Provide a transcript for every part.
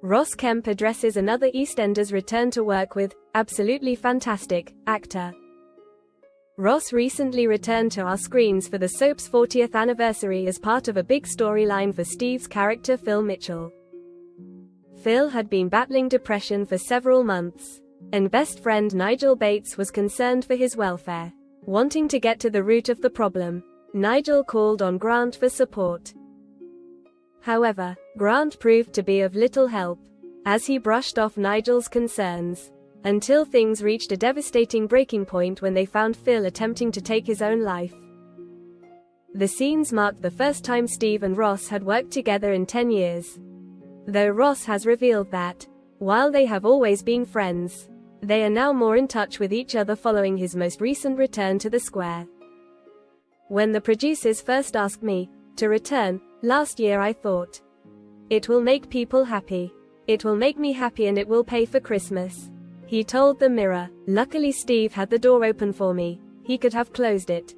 Ross Kemp addresses another EastEnders return to work with absolutely fantastic actor. Ross recently returned to our screens for the soap's 40th anniversary as part of a big storyline for Steve's character Phil Mitchell. Phil had been battling depression for several months, and best friend Nigel Bates was concerned for his welfare. Wanting to get to the root of the problem, Nigel called on Grant for support. However, Grant proved to be of little help, as he brushed off Nigel's concerns, until things reached a devastating breaking point when they found Phil attempting to take his own life. The scenes marked the first time Steve and Ross had worked together in 10 years. Though Ross has revealed that, while they have always been friends, they are now more in touch with each other following his most recent return to the square. When the producers first asked me to return last year, I thought, it will make people happy. It will make me happy and it will pay for Christmas, he told the Mirror. Luckily Steve had the door open for me. He could have closed it.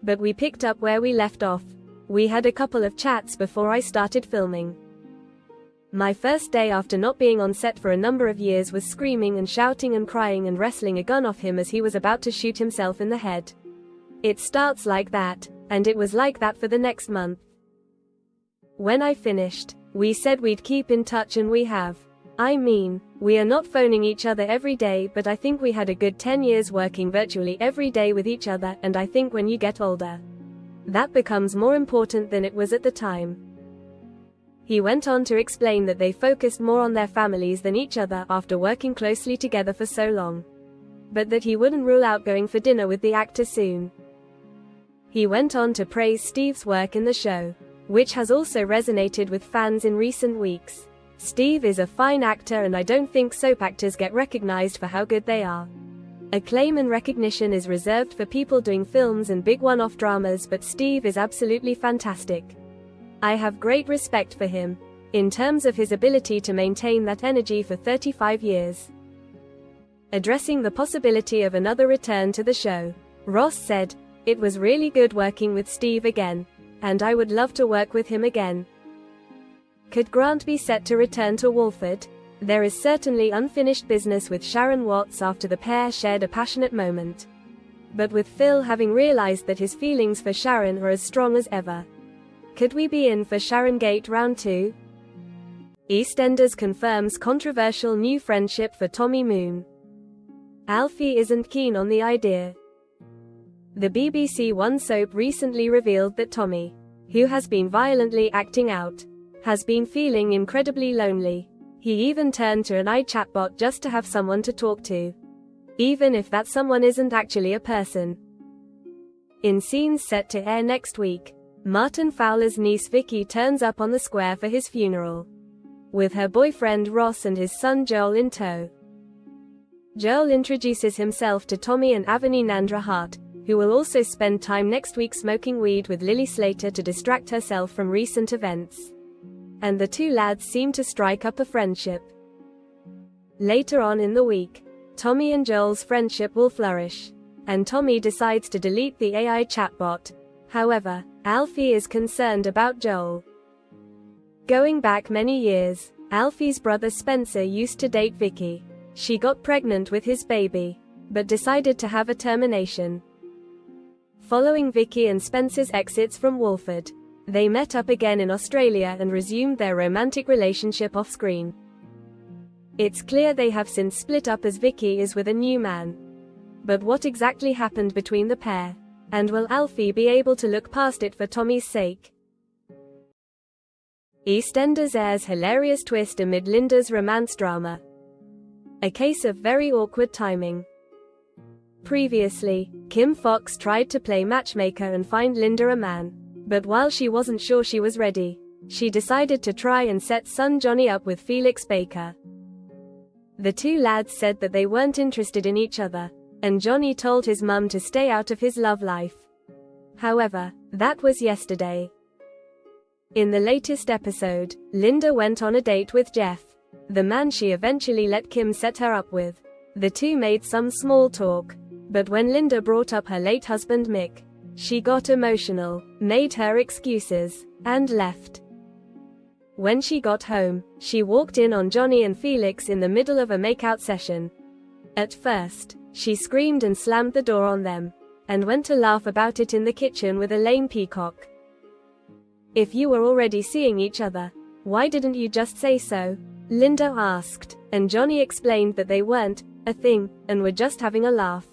But we picked up where we left off. We had a couple of chats before I started filming. My first day after not being on set for a number of years was screaming and shouting and crying and wrestling a gun off him as he was about to shoot himself in the head. It starts like that, and it was like that for the next month. When I finished, we said we'd keep in touch and we have. I mean, we are not phoning each other every day, but I think we had a good 10 years working virtually every day with each other, and I think when you get older, that becomes more important than it was at the time. He went on to explain that they focused more on their families than each other after working closely together for so long, but that he wouldn't rule out going for dinner with the actor soon. He went on to praise Steve's work in the show, which has also resonated with fans in recent weeks. Steve is a fine actor and I don't think soap actors get recognized for how good they are. Acclaim and recognition is reserved for people doing films and big one-off dramas, but Steve is absolutely fantastic. I have great respect for him, in terms of his ability to maintain that energy for 35 years. Addressing the possibility of another return to the show, Ross said, "It was really good working with Steve again, and I would love to work with him again." Could Grant be set to return to Walford? There is certainly unfinished business with Sharon Watts after the pair shared a passionate moment. But with Phil having realized that his feelings for Sharon are as strong as ever, could we be in for Sharongate Round 2? EastEnders confirms controversial new friendship for Tommy Moon. Alfie isn't keen on the idea. The BBC One soap recently revealed that Tommy, who has been violently acting out, has been feeling incredibly lonely. He even turned to an AI chatbot just to have someone to talk to, even if that someone isn't actually a person. In scenes set to air next week, Martin Fowler's niece Vicki turns up on the square for his funeral, with her boyfriend Ross and his son Joel in tow. Joel introduces himself to Tommy and Avani Nandra Hart, who will also spend time next week smoking weed with Lily Slater to distract herself from recent events. And the two lads seem to strike up a friendship. Later on in the week, Tommy and Joel's friendship will flourish, and Tommy decides to delete the AI chatbot. However, Alfie is concerned about Joel. Going back many years, Alfie's brother Spencer used to date Vicki. She got pregnant with his baby, but decided to have a termination. Following Vicki and Spencer's exits from Walford, they met up again in Australia and resumed their romantic relationship off-screen. It's clear they have since split up as Vicki is with a new man. But what exactly happened between the pair? And will Alfie be able to look past it for Tommy's sake? EastEnders airs hilarious twist amid Linda's romance drama. A case of very awkward timing. Previously, Kim Fox tried to play matchmaker and find Linda a man. But while she wasn't sure she was ready, she decided to try and set son Johnny up with Felix Baker. The two lads said that they weren't interested in each other, and Johnny told his mum to stay out of his love life. However, that was yesterday. In the latest episode, Linda went on a date with Jeff, the man she eventually let Kim set her up with. The two made some small talk, but when Linda brought up her late husband Mick, she got emotional, made her excuses, and left. When she got home, she walked in on Johnny and Felix in the middle of a makeout session. At first, she screamed and slammed the door on them, and went to laugh about it in the kitchen with a lame peacock. "If you were already seeing each other, why didn't you just say so?" Linda asked, and Johnny explained that they weren't a thing, and were just having a laugh.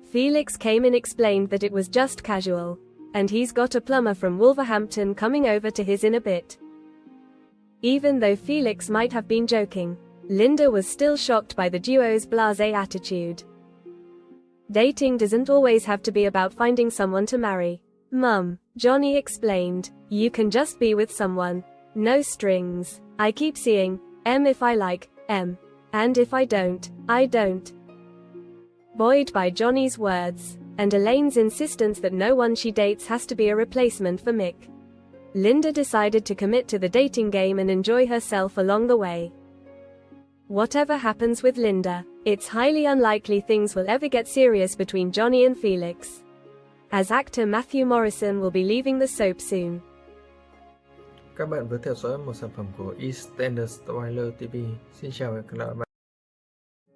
Felix came and explained that it was just casual, and he's got a plumber from Wolverhampton coming over to his in a bit. Even though Felix might have been joking, Linda was still shocked by the duo's blasé attitude. "Dating doesn't always have to be about finding someone to marry, Mum," Johnny explained. "You can just be with someone. No strings. I keep seeing if I like and if I don't, I don't." Buoyed by Johnny's words, and Elaine's insistence that no one she dates has to be a replacement for Mick, Linda decided to commit to the dating game and enjoy herself along the way. Whatever happens with Linda, it's highly unlikely things will ever get serious between Johnny and Felix, as actor Matthew Morrison will be leaving the soap soon. Các bạn vừa theo dõi một sản phẩm của EastEnders Spoiler TV. Xin chào và hẹn gặp lại.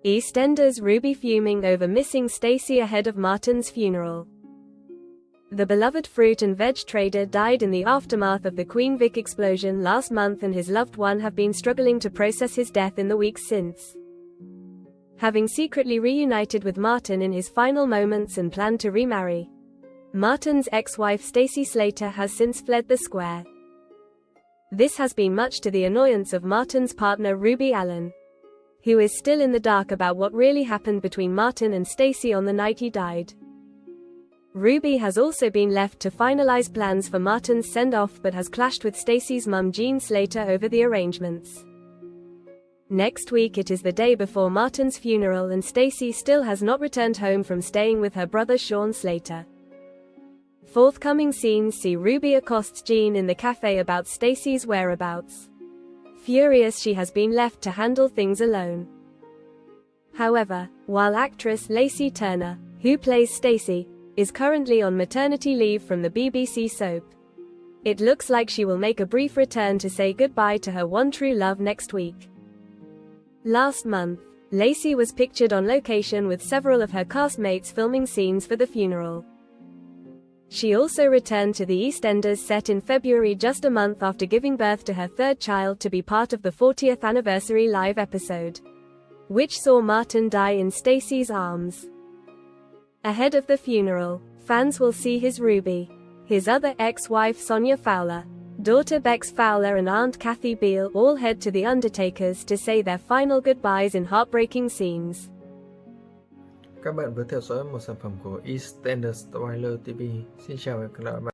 EastEnders Ruby fuming over missing Stacey ahead of Martin's funeral. The beloved fruit and veg trader died in the aftermath of the Queen Vic explosion last month, and his loved one have been struggling to process his death in the weeks since. Having secretly reunited with Martin in his final moments and planned to remarry, Martin's ex-wife Stacey Slater has since fled the square. This has been much to the annoyance of Martin's partner Ruby Allen, who is still in the dark about what really happened between Martin and Stacey on the night he died. Ruby has also been left to finalize plans for Martin's send-off, but has clashed with Stacey's mum Jean Slater over the arrangements. Next week it is the day before Martin's funeral, and Stacey still has not returned home from staying with her brother Sean Slater. Forthcoming scenes see Ruby accosts Jean in the cafe about Stacey's whereabouts. Furious, she has been left to handle things alone. However, while actress Lacey Turner, who plays Stacey, is currently on maternity leave from the BBC soap, it looks like she will make a brief return to say goodbye to her one true love next week. Last month, Lacey was pictured on location with several of her castmates filming scenes for the funeral. She also returned to the EastEnders set in February, just a month after giving birth to her third child, to be part of the 40th anniversary live episode, which saw Martin die in Stacey's arms. Ahead of the funeral, fans will see his Ruby, his other ex-wife Sonia Fowler, daughter Bex Fowler and aunt Kathy Beale all head to the Undertaker's to say their final goodbyes in heartbreaking scenes. Các bạn vừa theo dõi một sản phẩm của EastEnders Spoiler TV. Xin chào và hẹn gặp lại.